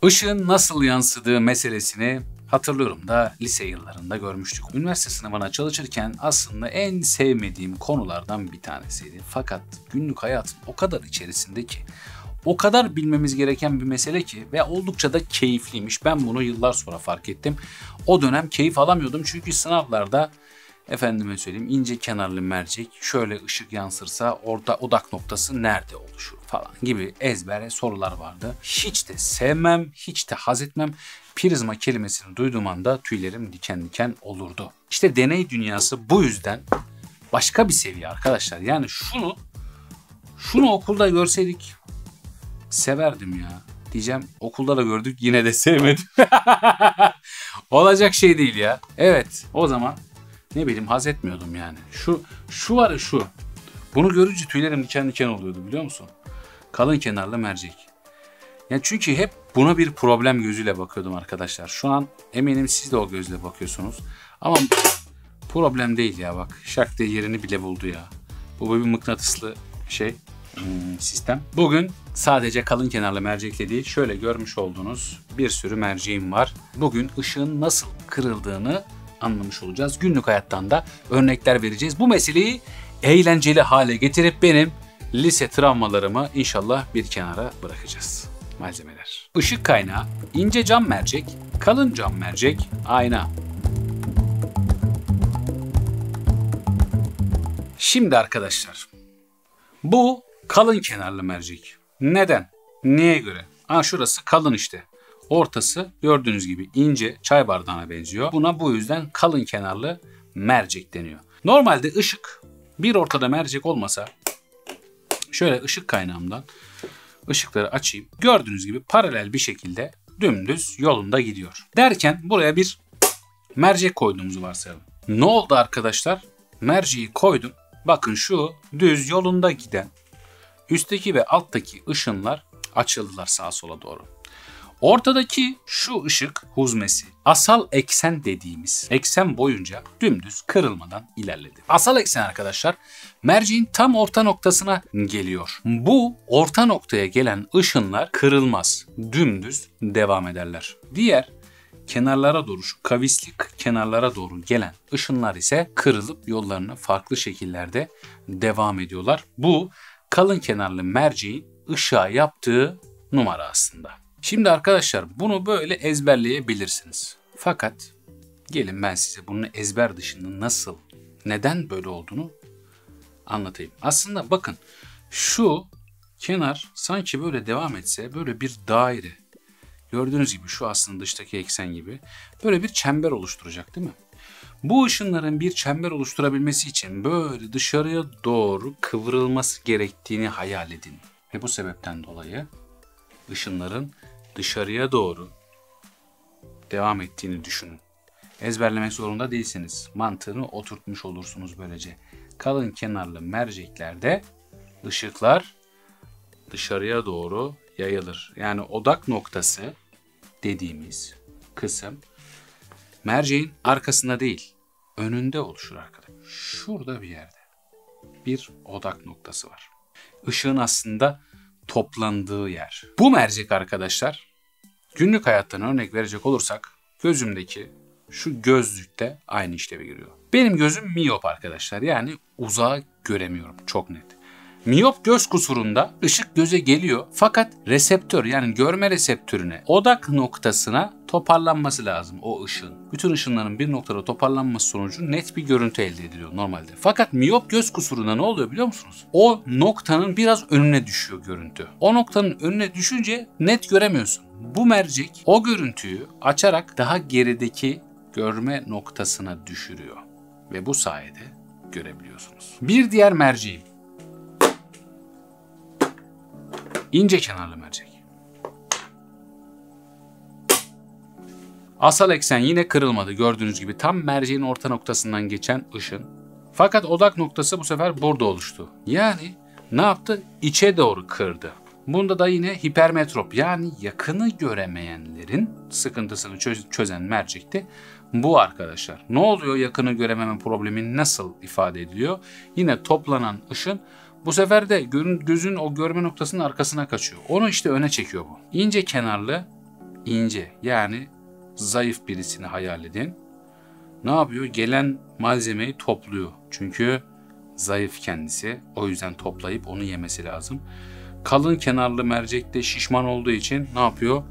Işığın nasıl yansıdığı meselesini hatırlıyorum da lise yıllarında görmüştük. Üniversite sınavına çalışırken aslında en sevmediğim konulardan bir tanesiydi. Fakat günlük hayatın o kadar içerisinde ki, o kadar bilmemiz gereken bir mesele ki ve oldukça da keyifliymiş. Ben bunu yıllar sonra fark ettim. O dönem keyif alamıyordum çünkü sınavlarda efendime söyleyeyim ince kenarlı mercek şöyle ışık yansırsa orada odak noktası nerede oluşur falan gibi ezbere sorular vardı. Hiç de sevmem, hiç de haz etmem. Prizma kelimesini duyduğum anda tüylerim diken diken olurdu. İşte deney dünyası bu yüzden başka bir seviye arkadaşlar. Yani şunu okulda görseydik severdim ya. Diyeceğim okulda da gördük yine de sevmedim. Olacak şey değil ya. Evet o zaman ne bileyim haz etmiyordum yani. Şu var ya şu. Bunu görünce tüylerim diken diken oluyordu biliyor musun? Kalın kenarlı mercek. Yani çünkü hep buna bir problem gözüyle bakıyordum arkadaşlar. Şu an eminim siz de o gözle bakıyorsunuz. Ama problem değil ya bak. Şak diye yerini bile buldu ya. Bu bir mıknatıslı sistem. Bugün sadece kalın kenarlı mercekle değil şöyle görmüş olduğunuz bir sürü merceğim var. Bugün ışığın nasıl kırıldığını anlamış olacağız. Günlük hayattan da örnekler vereceğiz. Bu meseleyi eğlenceli hale getirip benim lise travmalarımı inşallah bir kenara bırakacağız. Malzemeler. Işık kaynağı, ince cam mercek, kalın cam mercek, ayna. Şimdi arkadaşlar, bu kalın kenarlı mercek. Neden? Neye göre? Şurası kalın işte. Ortası gördüğünüz gibi ince çay bardağına benziyor. Buna bu yüzden kalın kenarlı mercek deniyor. Normalde ışık bir ortada mercek olmasa şöyle ışık kaynağımdan ışıkları açayım. Gördüğünüz gibi paralel bir şekilde dümdüz yolunda gidiyor. Derken buraya bir mercek koyduğumuzu varsayalım. Ne oldu arkadaşlar? Merceği koydum. Bakın şu düz yolunda giden üstteki ve alttaki ışınlar açıldılar sağa sola doğru. Ortadaki şu ışık huzmesi asal eksen dediğimiz eksen boyunca dümdüz kırılmadan ilerledi. Asal eksen arkadaşlar merceğin tam orta noktasına geliyor. Bu orta noktaya gelen ışınlar kırılmaz, dümdüz devam ederler. Diğer kenarlara doğru şu kavisli kenarlara doğru gelen ışınlar ise kırılıp yollarına farklı şekillerde devam ediyorlar. Bu kalın kenarlı merceğin ışığa yaptığı numara aslında. Şimdi arkadaşlar bunu böyle ezberleyebilirsiniz. Fakat gelin ben size bunun ezber dışında nasıl, neden böyle olduğunu anlatayım. Aslında bakın şu kenar sanki böyle devam etse böyle bir daire. Gördüğünüz gibi şu aslında dıştaki eksen gibi böyle bir çember oluşturacak değil mi? Bu ışınların bir çember oluşturabilmesi için böyle dışarıya doğru kıvrılması gerektiğini hayal edin. Ve bu sebepten dolayı ışınların dışarıya doğru devam ettiğini düşünün. Ezberlemek zorunda değilsiniz. Mantığını oturtmuş olursunuz böylece. Kalın kenarlı merceklerde ışıklar dışarıya doğru yayılır. Yani odak noktası dediğimiz kısım merceğin arkasında değil, önünde oluşur arkadaşlar. Şurada bir yerde bir odak noktası var. Işığın aslında toplandığı yer. Bu mercek arkadaşlar, günlük hayattan örnek verecek olursak gözümdeki şu gözlükte aynı işlevi görüyor. Benim gözüm miyop arkadaşlar. Yani uzağa göremiyorum çok net. Miyop göz kusurunda ışık göze geliyor fakat reseptör yani görme reseptörüne odak noktasına toparlanması lazım o ışığın. Bütün ışınların bir noktada toparlanması sonucu net bir görüntü elde ediliyor normalde. Fakat miyop göz kusurunda ne oluyor biliyor musunuz? O noktanın biraz önüne düşüyor görüntü. O noktanın önüne düşünce net göremiyorsun. Bu mercek o görüntüyü açarak daha gerideki görme noktasına düşürüyor. Ve bu sayede görebiliyorsunuz. Bir diğer merceğim. İnce kenarlı mercek. Asal eksen yine kırılmadı. Gördüğünüz gibi tam merceğin orta noktasından geçen ışın. Fakat odak noktası bu sefer burada oluştu. Yani ne yaptı? İçe doğru kırdı. Bunda da yine hipermetrop yani yakını göremeyenlerin sıkıntısını çözen mercekti bu arkadaşlar. Ne oluyor yakını görememe problemi nasıl ifade ediliyor? Yine toplanan ışın bu sefer de gözün o görme noktasının arkasına kaçıyor. Onu işte öne çekiyor bu. İnce kenarlı ince yani zayıf birisini hayal edin. Ne yapıyor? Gelen malzemeyi topluyor. Çünkü zayıf kendisi. O yüzden toplayıp onu yemesi lazım. Kalın kenarlı mercek de şişman olduğu için ne yapıyor?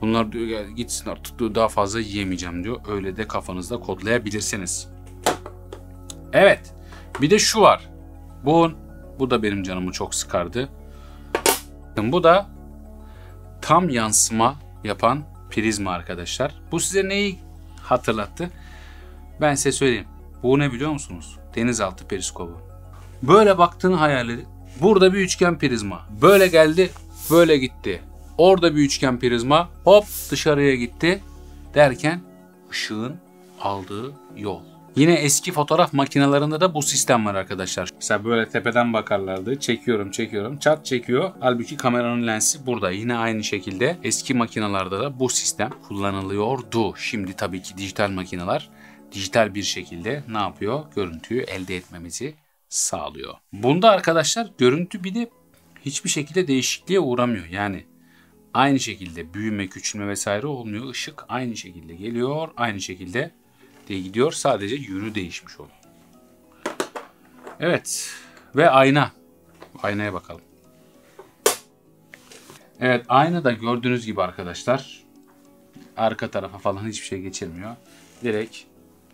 Bunlar diyor gitsin artık diyor, daha fazla yiyemeyeceğim diyor. Öyle de kafanızda kodlayabilirsiniz. Evet. Bir de şu var. Bu da benim canımı çok sıkardı. Bu da tam yansıma yapan prizma arkadaşlar. Bu size neyi hatırlattı? Ben size söyleyeyim. Bu ne biliyor musunuz? Denizaltı periskobu. Böyle baktığını hayal edin. Burada bir üçgen prizma. Böyle geldi, böyle gitti. Orada bir üçgen prizma. Hop dışarıya gitti. Derken ışığın aldığı yol. Yine eski fotoğraf makinelerinde de bu sistem var arkadaşlar. Mesela böyle tepeden bakarlardı. Çekiyorum. Çat çekiyor. Halbuki kameranın lensi burada. Yine aynı şekilde eski makinelerde de bu sistem kullanılıyordu. Şimdi tabii ki dijital makineler dijital bir şekilde ne yapıyor? Görüntüyü elde etmemizi sağlıyor. Bunda arkadaşlar görüntü bir de hiçbir şekilde değişikliğe uğramıyor. Yani aynı şekilde büyüme, küçülme vesaire olmuyor. Işık aynı şekilde geliyor. Aynı şekilde de gidiyor. Sadece yönü değişmiş oluyor. Evet. Ve ayna. Aynaya bakalım. Evet, ayna da gördüğünüz gibi arkadaşlar arka tarafa falan hiçbir şey geçirmiyor. Direkt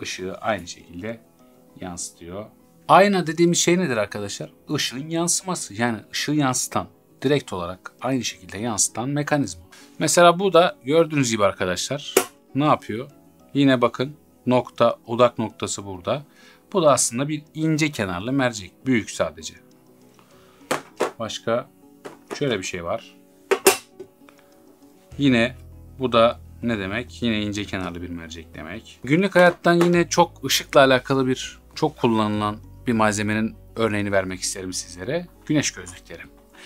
ışığı aynı şekilde yansıtıyor. Ayna dediğimiz şey nedir arkadaşlar? Işığın yansıması. Yani ışığı yansıtan, direkt olarak aynı şekilde yansıtan mekanizma. Mesela bu da gördüğünüz gibi arkadaşlar ne yapıyor? Yine bakın odak noktası burada. Bu da aslında bir ince kenarlı mercek. Büyük sadece. Başka şöyle bir şey var. Yine bu da ne demek? Yine ince kenarlı bir mercek demek. Günlük hayattan yine çok ışıkla alakalı çok kullanılan bir malzemenin örneğini vermek isterim sizlere. Güneş gözlükleri.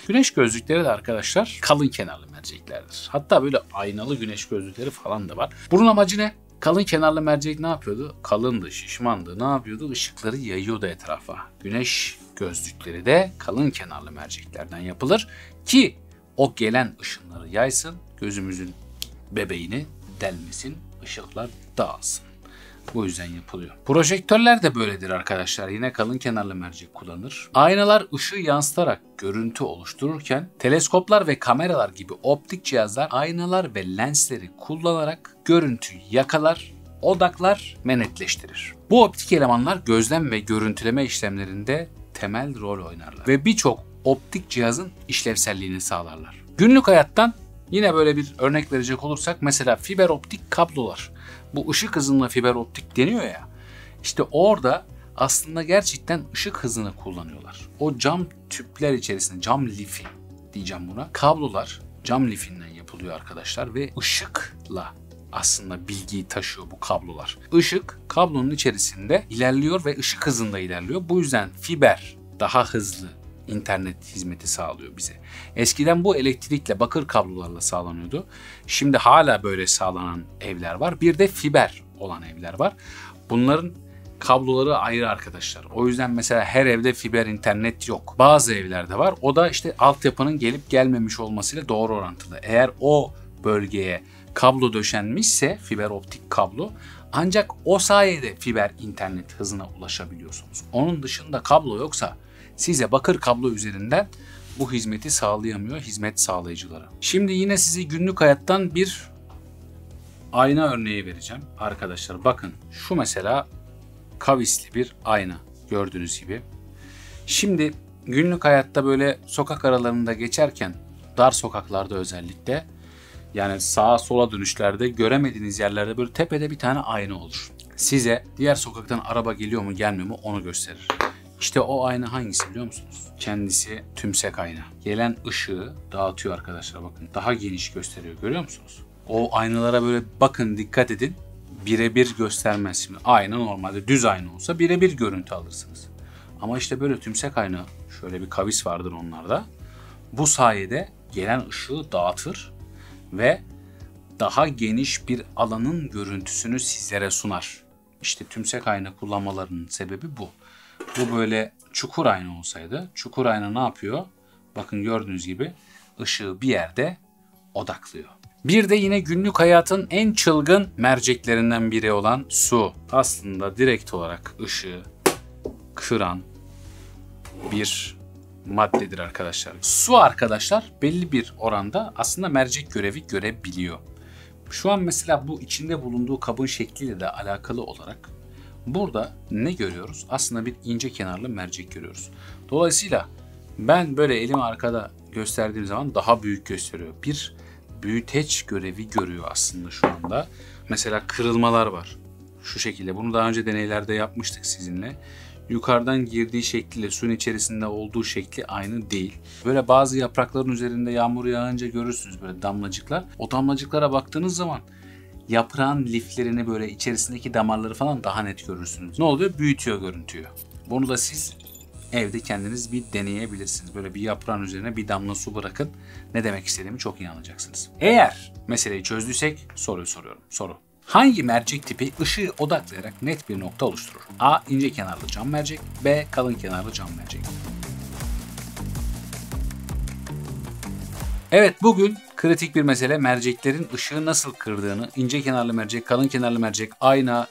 Güneş gözlükleri de arkadaşlar kalın kenarlı merceklerdir. Hatta böyle aynalı güneş gözlükleri falan da var. Bunun amacı ne? Kalın kenarlı mercek ne yapıyordu? Kalındı, şişmandı. Ne yapıyordu? Işıkları yayıyordu etrafa. Güneş gözlükleri de kalın kenarlı merceklerden yapılır ki o gelen ışınları yaysın, gözümüzün bebeğini delmesin, ışıklar dağılsın. Bu yüzden yapılıyor. Projektörler de böyledir arkadaşlar. Yine kalın kenarlı mercek kullanır. Aynalar ışığı yansıtarak görüntü oluştururken teleskoplar ve kameralar gibi optik cihazlar aynalar ve lensleri kullanarak görüntüyü yakalar, odaklar ve netleştirir. Bu optik elemanlar gözlem ve görüntüleme işlemlerinde temel rol oynarlar ve birçok optik cihazın işlevselliğini sağlarlar. Günlük hayattan yine böyle bir örnek verecek olursak mesela fiber optik kablolar. Bu ışık hızında fiber optik deniyor ya. İşte orada aslında gerçekten ışık hızını kullanıyorlar. O cam tüpler içerisinde cam lifi diyeceğim buna. Kablolar cam lifinden yapılıyor arkadaşlar ve ışıkla aslında bilgiyi taşıyor bu kablolar. Işık kablonun içerisinde ilerliyor ve ışık hızında ilerliyor. Bu yüzden fiber daha hızlı internet hizmeti sağlıyor bize. Eskiden bu elektrikle, bakır kablolarla sağlanıyordu. Şimdi hala böyle sağlanan evler var. Bir de fiber olan evler var. Bunların kabloları ayrı arkadaşlar. O yüzden mesela her evde fiber internet yok. Bazı evlerde var. O da işte altyapının gelip gelmemiş olmasıyla doğru orantılı. Eğer o bölgeye kablo döşenmişse fiber optik kablo ancak o sayede fiber internet hızına ulaşabiliyorsunuz. Onun dışında kablo yoksa size bakır kablo üzerinden bu hizmeti sağlayamıyor hizmet sağlayıcıları. Şimdi yine size günlük hayattan bir ayna örneği vereceğim. Arkadaşlar bakın şu mesela kavisli bir ayna gördüğünüz gibi. Şimdi günlük hayatta böyle sokak aralarında geçerken dar sokaklarda özellikle yani sağa sola dönüşlerde göremediğiniz yerlerde böyle tepede bir tane ayna olur. Size diğer sokaktan araba geliyor mu gelmiyor mu onu gösterir. İşte o ayna hangisi biliyor musunuz? Kendisi tümsek ayna. Gelen ışığı dağıtıyor arkadaşlar bakın. Daha geniş gösteriyor görüyor musunuz? O aynalara böyle bakın dikkat edin. Birebir göstermez şimdi. Ayna normalde düz ayna olsa birebir görüntü alırsınız. Ama işte böyle tümsek ayna şöyle bir kavis vardır onlarda. Bu sayede gelen ışığı dağıtır ve daha geniş bir alanın görüntüsünü sizlere sunar. İşte tümsek ayna kullanmalarının sebebi bu. Bu böyle çukur ayna olsaydı, çukur ayna ne yapıyor? Bakın gördüğünüz gibi ışığı bir yerde odaklıyor. Bir de yine günlük hayatın en çılgın merceklerinden biri olan su. Aslında direkt olarak ışığı kıran bir maddedir arkadaşlar. Su arkadaşlar belli bir oranda aslında mercek görevi görebiliyor. Şu an mesela bu içinde bulunduğu kabın şekliyle de alakalı olarak burada ne görüyoruz? Aslında bir ince kenarlı mercek görüyoruz. Dolayısıyla ben böyle elimi arkada gösterdiğim zaman daha büyük gösteriyor. Bir büyüteç görevi görüyor aslında şu anda. Mesela kırılmalar var. Şu şekilde. Bunu daha önce deneylerde yapmıştık sizinle. Yukarıdan girdiği şekliyle suyun içerisinde olduğu şekli aynı değil. Böyle bazı yaprakların üzerinde yağmur yağınca görürsünüz böyle damlacıklar. O damlacıklara baktığınız zaman yaprağın liflerini böyle içerisindeki damarları falan daha net görürsünüz. Ne oluyor? Büyütüyor görüntüyü. Bunu da siz evde kendiniz bir deneyebilirsiniz. Böyle bir yaprağın üzerine bir damla su bırakın. Ne demek istediğimi çok iyi anlayacaksınız. Eğer meseleyi çözdüysek soruyu soruyorum. Soru. Hangi mercek tipi ışığı odaklayarak net bir nokta oluşturur? A. İnce kenarlı cam mercek. B. Kalın kenarlı cam mercek. Evet, bugün kritik bir mesele merceklerin ışığı nasıl kırdığını, ince kenarlı mercek, kalın kenarlı mercek, ayna,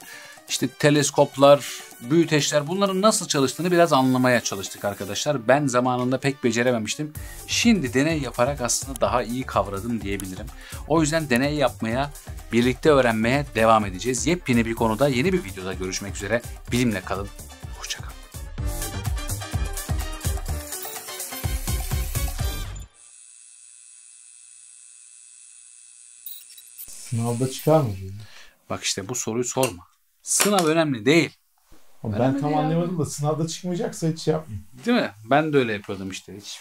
işte teleskoplar, büyüteçler, bunların nasıl çalıştığını biraz anlamaya çalıştık arkadaşlar. Ben zamanında pek becerememiştim. Şimdi deney yaparak aslında daha iyi kavradım diyebilirim. O yüzden deney yapmaya, birlikte öğrenmeye devam edeceğiz. Yepyeni bir konuda, yeni bir videoda görüşmek üzere. Bilimle kalın. Hoşça kalın. Sınavda çıkar mı bu? Bak işte bu soruyu sorma. Sınav önemli değil. Ben tam anlayamadım da sınavda çıkmayacaksa hiç yapmayayım. Değil mi? Ben de öyle yapıyordum işte. Hiç